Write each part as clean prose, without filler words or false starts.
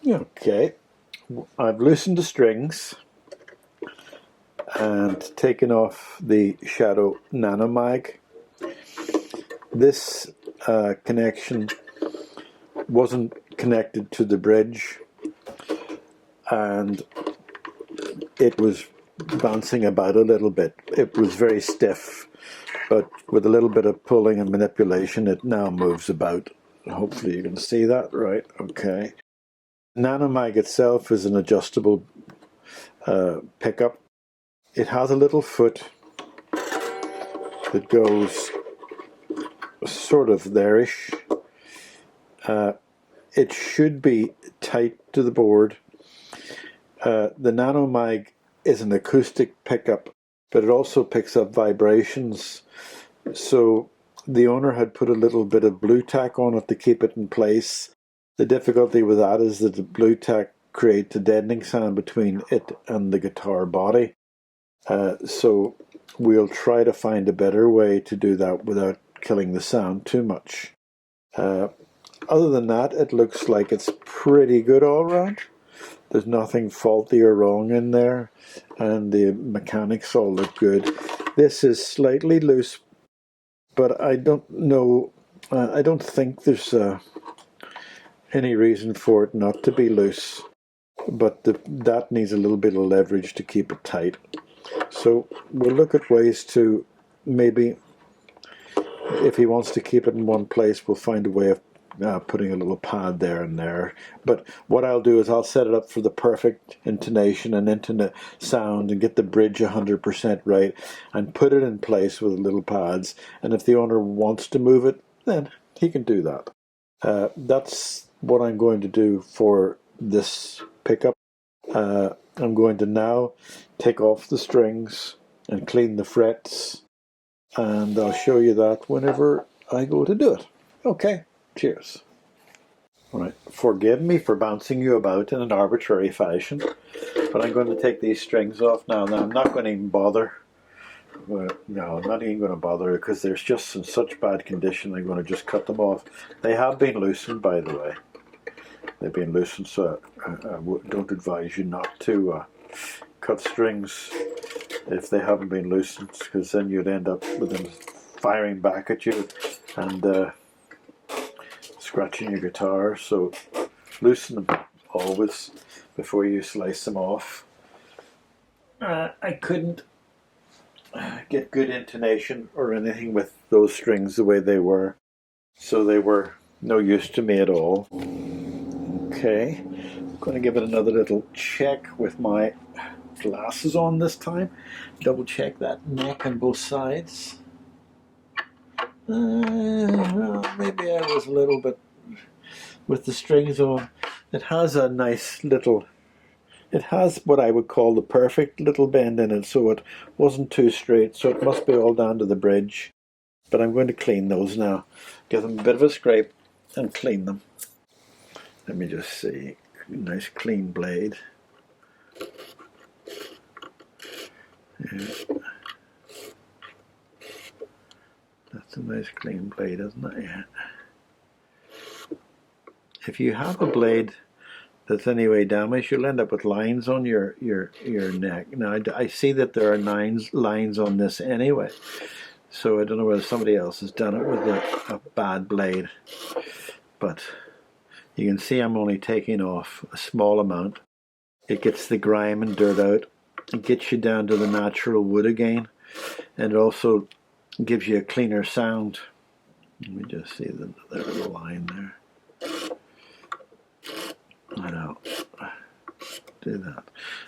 Okay, I've loosened the strings and taken off the Shadow Nanomag. This connection wasn't connected to the bridge, and it was bouncing about a little bit. It was very stiff, but with a little bit of pulling and manipulation, it now moves about. Hopefully you can see that, right? Okay. Nanomag itself is an adjustable pickup. It has a little foot that goes sort of there-ish. It should be tight to the board. The Nanomag is an acoustic pickup, but it also picks up vibrations. So the owner had put a little bit of blue tack on it to keep it in place. The difficulty with that is that the blue tack creates a deadening sound between it and the guitar body. So we'll try to find a better way to do that without killing the sound too much. Other than that, it looks like it's pretty good all around. There's nothing faulty or wrong in there, and the mechanics all look good. This is slightly loose, but I don't know, I don't think there's any reason for it not to be loose, but that needs a little bit of leverage to keep it tight. So we'll look at ways to maybe, if he wants to keep it in one place, we'll find a way of putting a little pad there and there. But what I'll do is I'll set it up for the perfect intonation and sound and get the bridge 100% right and put it in place with little pads. And if the owner wants to move it, then he can do that. That's what I'm going to do for this pickup. I'm going to now take off the strings and clean the frets, and I'll show you that whenever I go to do it. Okay, cheers. All right, forgive me for bouncing you about in an arbitrary fashion, but I'm going to take these strings off now. Now I'm not going to even bother. No, I'm not even going to bother because they're just in such bad condition. I'm going to just cut them off. They have been loosened, by the way. They've been loosened, so I don't advise you not to cut strings if they haven't been loosened, because then you'd end up with them firing back at you and scratching your guitar. So loosen them always before you slice them off. I couldn't get good intonation or anything with those strings the way they were, so they were no use to me at all. Okay, I'm going to give it another little check with my glasses on this time. Double check that neck on both sides. Maybe I was a little bit with the strings on. It has a nice little, it has what I would call the perfect little bend in it, so it wasn't too straight, so it must be all down to the bridge. But I'm going to clean those now. Give them a bit of a scrape and clean them. Let me just see. Nice clean blade. Yeah. That's a nice clean blade, isn't it? Yeah. If you have a blade that's anyway damaged, you'll end up with lines on your neck. Now I see that there are lines on this anyway, so I don't know whether somebody else has done it with a bad blade, but you can see I'm only taking off a small amount. It gets the grime and dirt out. It gets you down to the natural wood again, and it also gives you a cleaner sound. Let me just see there's a line there. I know. Do that.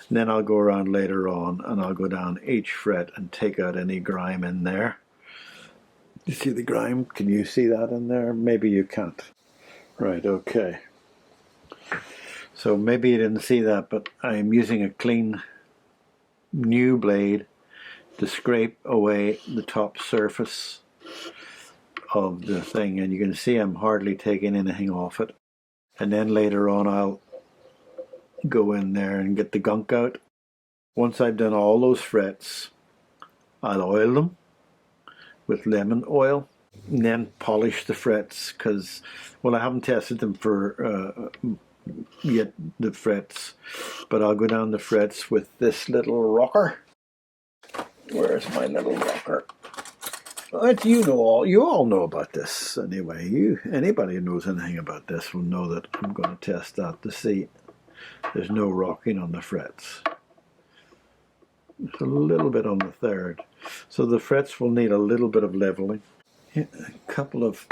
And then I'll go around later on and I'll go down each fret and take out any grime in there. You see the grime? Can you see that in there? Maybe you can't. Right, okay. So maybe you didn't see that, but I'm using a clean new blade to scrape away the top surface of the thing, and you can see I'm hardly taking anything off it. And then later on I'll go in there and get the gunk out. Once I've done all those frets, I'll oil them with lemon oil and then polish the frets, because, well, I haven't tested them for get the frets, but I'll go down the frets with this little rocker. Where's my little rocker? You all know about this anyway. Anybody who knows anything about this will know that I'm going to test that to see there's no rocking on the frets. There's a little bit on the third, so the frets will need a little bit of leveling. A couple of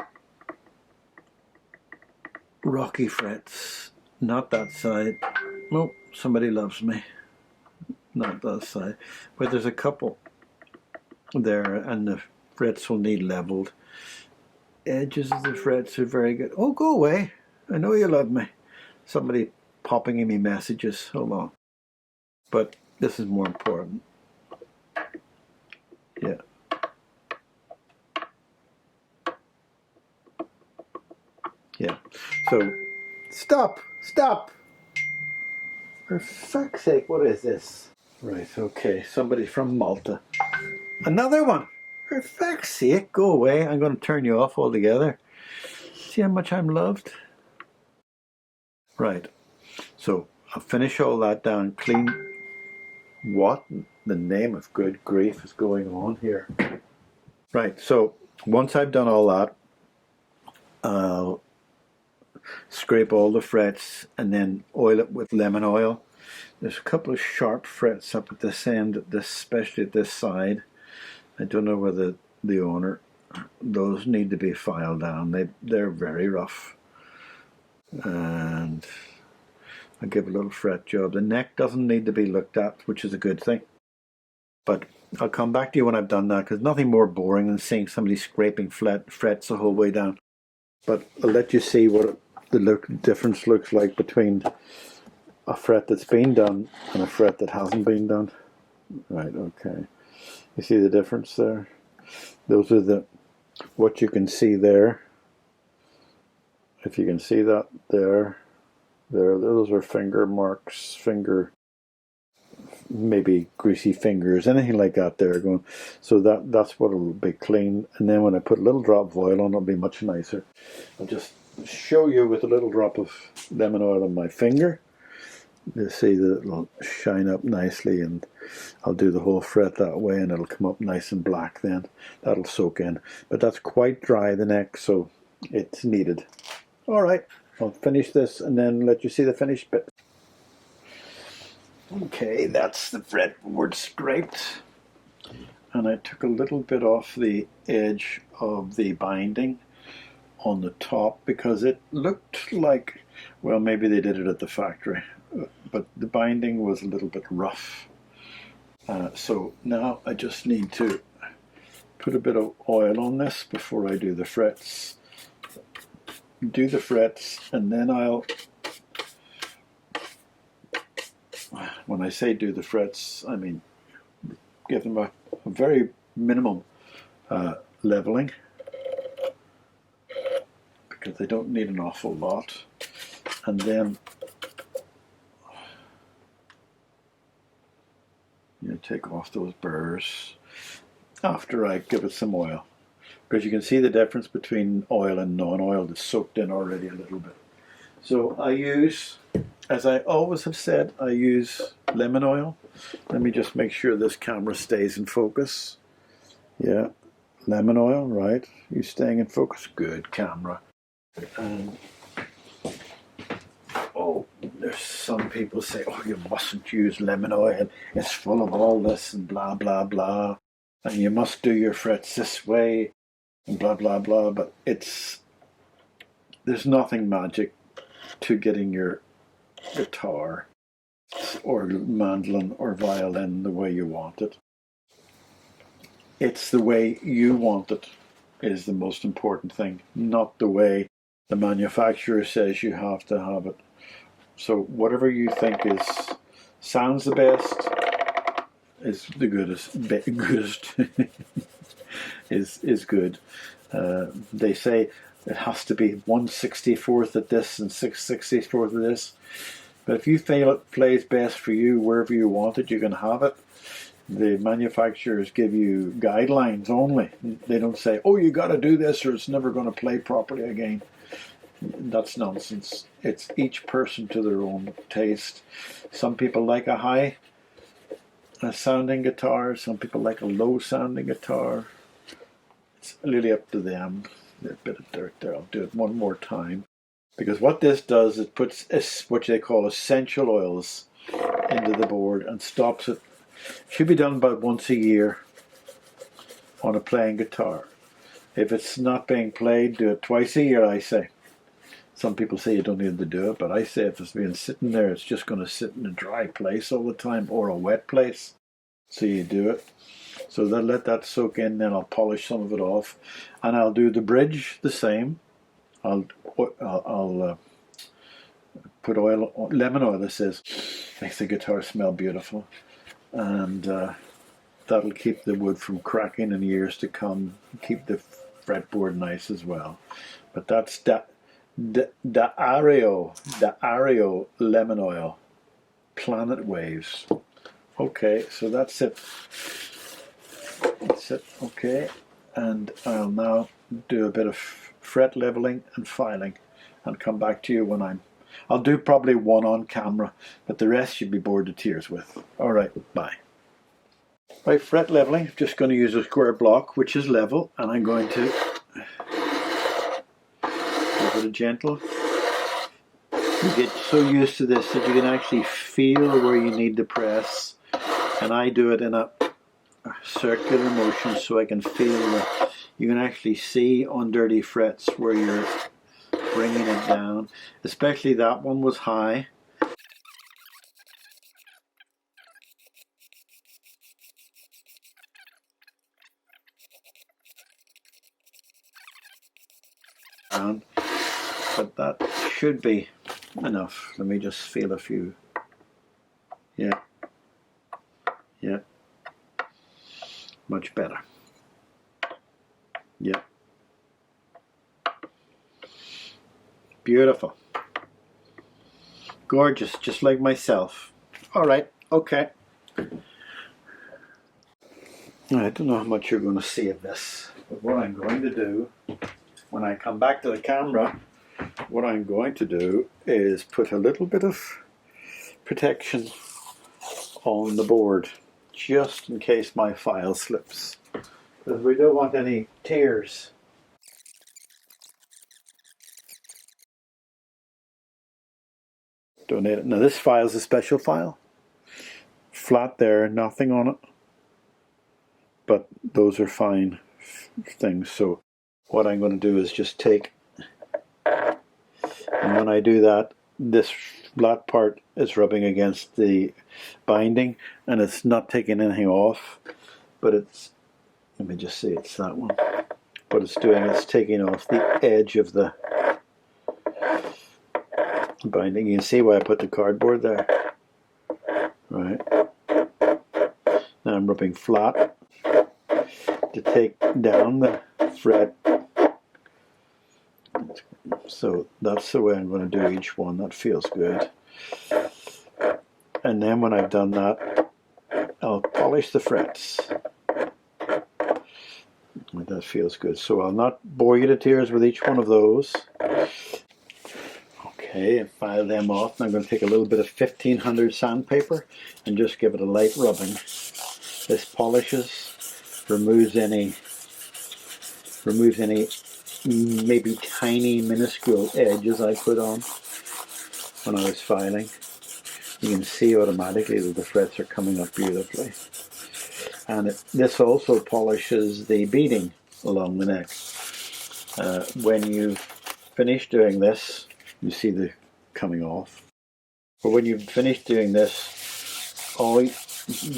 rocky frets, not that side. Oh, somebody loves me. Not that side, but there's a couple there, and the frets will need leveled. Edges of the frets are very good. Oh, go away. I know you love me. Somebody popping in me messages. Hold on. But this is more important. Yeah. Yeah. So, stop. For fuck's sake, what is this? Right, okay. Somebody from Malta. Another one. For fuck's sake, go away. I'm going to turn you off altogether. See how much I'm loved? Right. So, I'll finish all that down clean. What in the name of good grief is going on here? Right, so once I've done all that, I'll scrape all the frets and then oil it with lemon oil. There's a couple of sharp frets up at this end, especially at this side. I don't know whether the owner, those need to be filed down. They're very rough. And I'll give a little fret job. The neck doesn't need to be looked at, which is a good thing. But I'll come back to you when I've done that, because nothing more boring than seeing somebody scraping frets the whole way down. But I'll let you see what the difference looks like between a fret that's been done and a fret that hasn't been done. Right, okay. You see the difference there? Those are what you can see there. If you can see that there, those are finger marks, maybe greasy fingers, anything like that there going. So that's what it'll be clean. And then when I put a little drop of oil on, it'll be much nicer. I'll just show you with a little drop of lemon oil on my finger. You'll see that it'll shine up nicely, and I'll do the whole fret that way, and it'll come up nice and black then. That'll soak in. But that's quite dry, the neck, so it's needed. Alright, I'll finish this and then let you see the finished bit. Okay, that's the fretboard scraped. And I took a little bit off the edge of the binding on the top because it looked like, well, maybe they did it at the factory, but the binding was a little bit rough. So now I just need to put a bit of oil on this before I do the frets. Do the frets, and then when I say do the frets, I mean give them a very minimum leveling, because they don't need an awful lot. And then you take off those burrs after I give it some oil, because you can see the difference between oil and non-oil that's soaked in already a little bit. So I use, as I always have said, I use lemon oil. Let me just make sure this camera stays in focus. Yeah, lemon oil, right. You staying in focus? Good, camera. And oh, there's some people say, oh, you mustn't use lemon oil. It's full of all this and blah, blah, blah. And you must do your frets this way and blah, blah, blah. But there's nothing magic to getting your guitar or mandolin or violin the way you want it. It's the way you want it is the most important thing, not the way the manufacturer says you have to have it. So whatever you think sounds the best, is the goodest is good. They say it has to be 1/64th at this and 6/64th of this. But if you feel it plays best for you wherever you want it, you can have it. The manufacturers give you guidelines only. They don't say, oh, you got to do this or it's never going to play properly again. That's nonsense. It's each person to their own taste. Some people like a high sounding guitar, some people like a low sounding guitar. It's really up to them. There's a bit of dirt there. I'll do it one more time. Because what this does, it puts what they call essential oils into the board and stops it. Should be done about once a year on a playing guitar. If it's not being played, do it twice a year, I say. Some people say you don't need to do it, but I say if it's been sitting there, it's just going to sit in a dry place all the time or a wet place. So you do it. So then let that soak in, then I'll polish some of it off. And I'll do the bridge the same. I'll put lemon oil, this is. Makes the guitar smell beautiful. And that'll keep the wood from cracking in years to come. Keep the fretboard nice as well. But that's the Ario lemon oil. Planet Waves. Okay, so that's it. That's it, okay. And I'll now do a bit of fret leveling and filing and come back to you when I'll do probably one on camera, but the rest you'd be bored to tears with. Alright, bye. Right, fret leveling, just going to use a square block which is level, and I'm going to give it a gentle. You get so used to this that you can actually feel where you need to press, and I do it in a circular motion so I can feel that you can actually see on dirty frets where you're bringing it down. Especially that one was high. But that should be enough. Let me just feel a few. Yeah. Yeah. Much better. Yeah. Beautiful. Gorgeous, just like myself. Alright, okay. I don't know how much you're going to see of this, but what I'm going to do, when I come back to the camera, what I'm going to do is put a little bit of protection on the board, just in case my file slips, because we don't want any tears. Donate it. Now this file is a special file, flat there, nothing on it, but those are fine things. So what I'm going to do is just take, and when I do that, this flat part is rubbing against the binding and it's not taking anything off, but it's, let me just see, it's that one. What it's doing is taking off the edge of the binding. You can see why I put the cardboard there. Right. Now I'm rubbing flat to take down the fret. So that's the way I'm going to do each one. That feels good. And then when I've done that, I'll polish the frets. That feels good. So I'll not bore you to tears with each one of those. Okay, and file them off. And I'm going to take a little bit of 1500 sandpaper and just give it a light rubbing. This polishes, removes any maybe tiny minuscule edges I put on when I was filing. You can see automatically that the frets are coming up beautifully. And this also polishes the beading along the neck. When you've finished doing this, you see the coming off. But when you've finished doing this,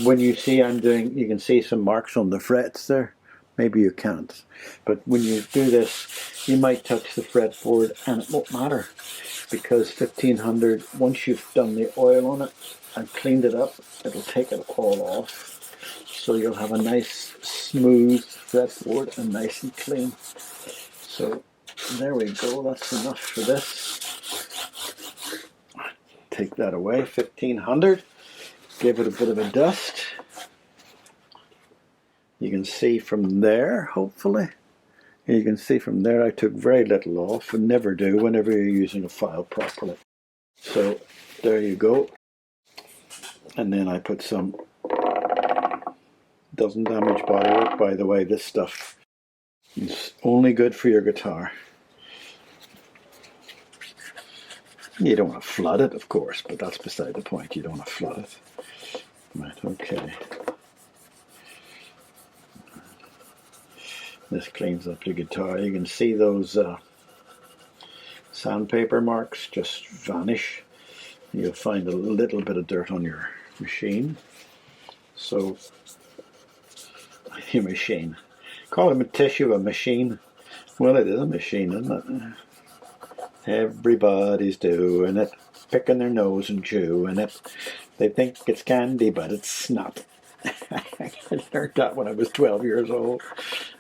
when you see I'm doing, you can see some marks on the frets there. Maybe you can't. But when you do this, you might touch the fretboard and it won't matter. Because 1500, once you've done the oil on it and cleaned it up, it'll take it all off. So you'll have a nice smooth fretboard and nice and clean. So there we go, that's enough for this. Take that away, 1500. Give it a bit of a dust. You can see from there, hopefully. And you can see from there I took very little off, and never do whenever you're using a file properly. So there you go. And then I put some, doesn't damage bodywork, by the way. This stuff is only good for your guitar. You don't want to flood it, of course, but that's beside the point. You don't want to flood it. Right, okay. This cleans up your guitar. You can see those sandpaper marks just vanish. You'll find a little bit of dirt on your machine. So, your machine. Call it a tissue a machine. Well, it is a machine, isn't it? Everybody's doing it, picking their nose and chewing it. They think it's candy, but it's not. I learned that when I was 12 years old.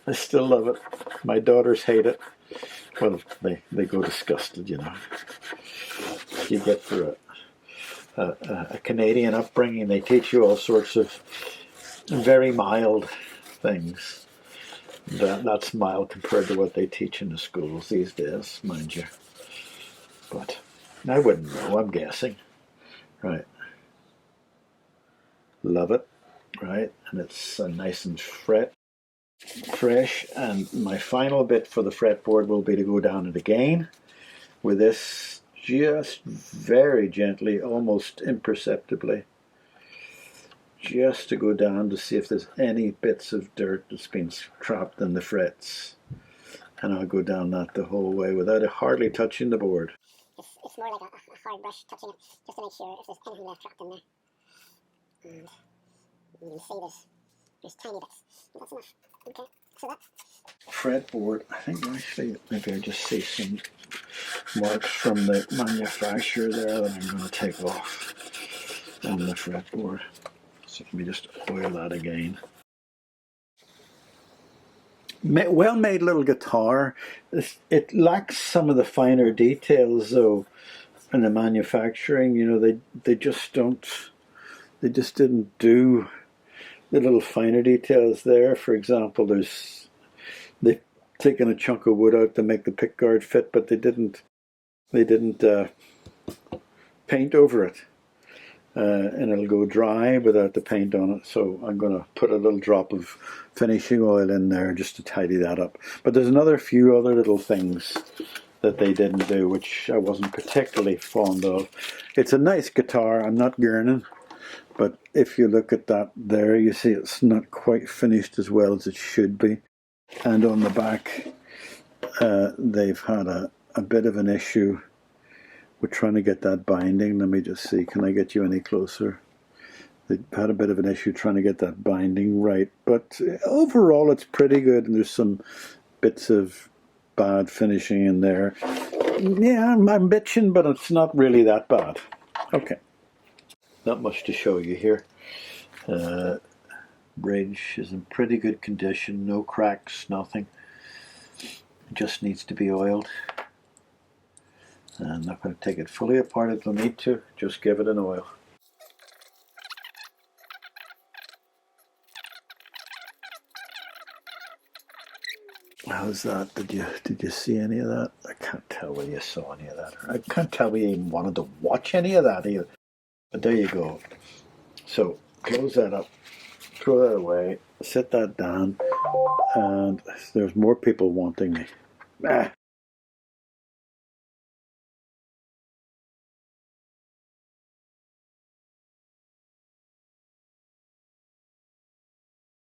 I still love it. My daughters hate it. Well, they go disgusted, you know. You get for a Canadian upbringing, they teach you all sorts of very mild things. That's mild compared to what they teach in the schools these days, mind you. But I wouldn't know, I'm guessing. Right. Love it. Right. And it's nice and fresh. And my final bit for the fretboard will be to go down it again with this just very gently, almost imperceptibly. Just to go down to see if there's any bits of dirt that's been trapped in the frets. And I'll go down that the whole way without it hardly touching the board. It's more like a hard brush touching it, just to make sure if there's anything left trapped in there. And you can see there's tiny bits. And that's enough. Okay, so that. Fretboard, I think actually, maybe I just see some marks from the manufacturer there that I'm going to take off on the fretboard. So let me just oil that again. Well-made little guitar. It lacks some of the finer details though in the manufacturing. You know, they just didn't do the little finer details there. For example, they've taken a chunk of wood out to make the pickguard fit, but they didn't paint over it. And it'll go dry without the paint on it, so I'm going to put a little drop of finishing oil in there just to tidy that up. But there's another few other little things that they didn't do, which I wasn't particularly fond of. It's a nice guitar, I'm not gurning, but if you look at that there, you see it's not quite finished as well as it should be. And on the back, they've had a bit of an issue. We're trying to get that binding. Let me just see, can I get you any closer? They had a bit of an issue trying to get that binding right, but overall it's pretty good, and there's some bits of bad finishing in there. Yeah, I'm bitching, but it's not really that bad. Okay, not much to show you here. Bridge is in pretty good condition, no cracks, nothing. It just needs to be oiled. I'm not going to take it fully apart if I need to, just give it an oil. How's that? Did you see any of that? I can't tell whether you saw any of that. I can't tell whether you even wanted to watch any of that either. But there you go. So close that up, throw that away, sit that down, and there's more people wanting me.